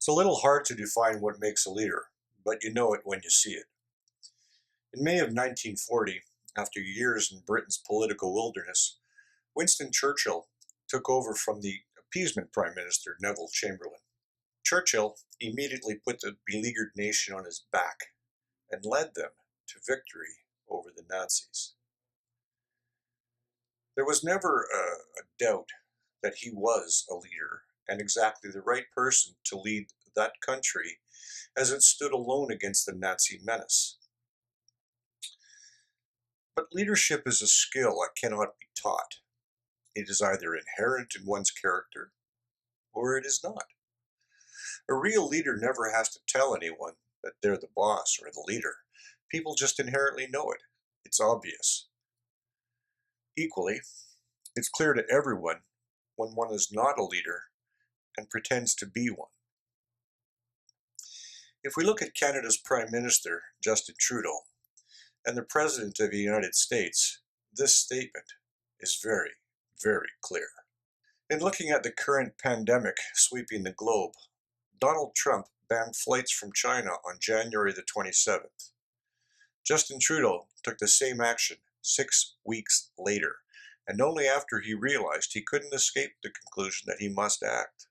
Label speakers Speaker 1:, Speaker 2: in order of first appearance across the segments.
Speaker 1: It's a little hard to define what makes a leader, but you know it when you see it. In May of 1940, after years in Britain's political wilderness, Winston Churchill took over from the appeasement Prime Minister Neville Chamberlain. Churchill immediately put the beleaguered nation on his back and led them to victory over the Nazis. There was never a doubt that he was a leader and exactly the right person to lead that country as it stood alone against the Nazi menace. But leadership is a skill that cannot be taught. It is either inherent in one's character or it is not. A real leader never has to tell anyone that they're the boss or the leader. People just inherently know it. It's obvious. Equally, it's clear to everyone when one is not a leader and pretends to be one. If we look at Canada's Prime Minister, Justin Trudeau, and the President of the United States, this statement is very, very clear. In looking at the current pandemic sweeping the globe, Donald Trump banned flights from China on January the 27th. Justin Trudeau took the same action 6 weeks later, and only after he realized he couldn't escape the conclusion that he must act.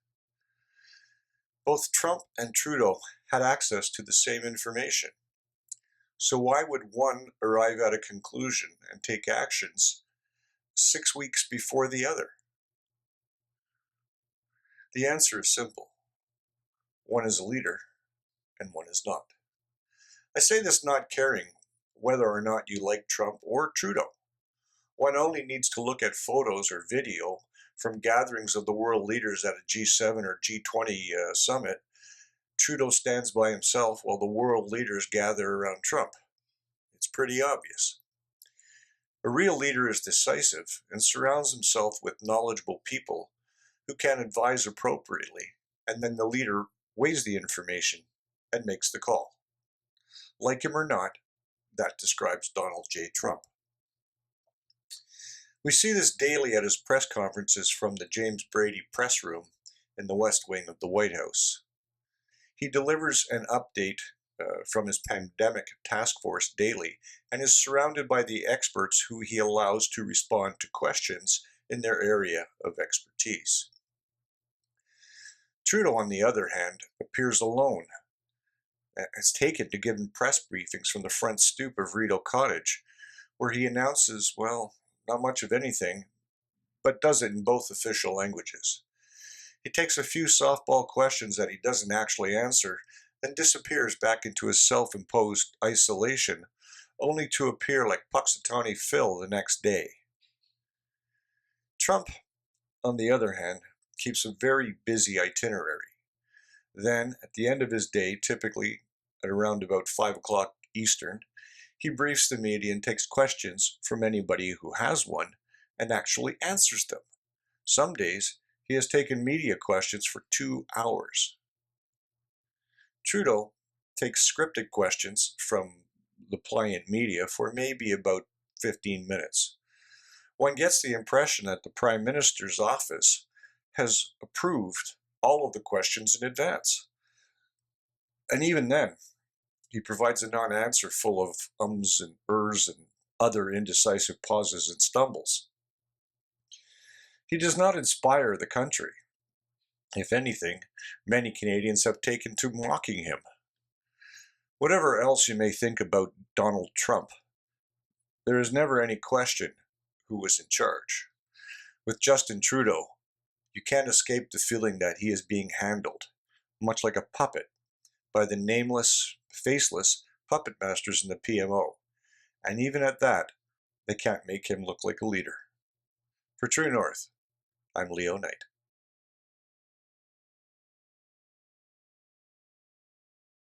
Speaker 1: Both Trump and Trudeau had access to the same information. So why would one arrive at a conclusion and take actions 6 weeks before the other? The answer is simple. One is a leader and one is not. I say this not caring whether or not you like Trump or Trudeau. One only needs to look at photos or video from gatherings of the world leaders at a G7 or G20 summit. Trudeau stands by himself while the world leaders gather around Trump. It's pretty obvious. A real leader is decisive and surrounds himself with knowledgeable people who can advise appropriately, and then the leader weighs the information and makes the call. Like him or not, that describes Donald J. Trump. We see this daily at his press conferences from the James Brady press room in the West Wing of the White House. He delivers an update from his pandemic task force daily and is surrounded by the experts who he allows to respond to questions in their area of expertise. Trudeau, on the other hand, appears alone. It's taken to give press briefings from the front stoop of Rideau Cottage, where he announces, well, not much of anything, but does it in both official languages. He takes a few softball questions that he doesn't actually answer, then disappears back into his self-imposed isolation, only to appear like Puxatawny Phil the next day. Trump, on the other hand, keeps a very busy itinerary. Then, at the end of his day, typically at around about 5 o'clock Eastern, he briefs the media and takes questions from anybody who has one and actually answers them. Some days, he has taken media questions for 2 hours. Trudeau takes scripted questions from the pliant media for maybe about 15 minutes. One gets the impression that the Prime Minister's office has approved all of the questions in advance. And even then, he provides a non-answer full of ums and ers and other indecisive pauses and stumbles. He does not inspire the country. If anything, many Canadians have taken to mocking him. Whatever else you may think about Donald Trump, there is never any question who was in charge. With Justin Trudeau, you can't escape the feeling that he is being handled, much like a puppet, by the nameless, faceless puppet masters in the PMO. And even at that, they can't make him look like a leader. For True North, I'm Leo Knight.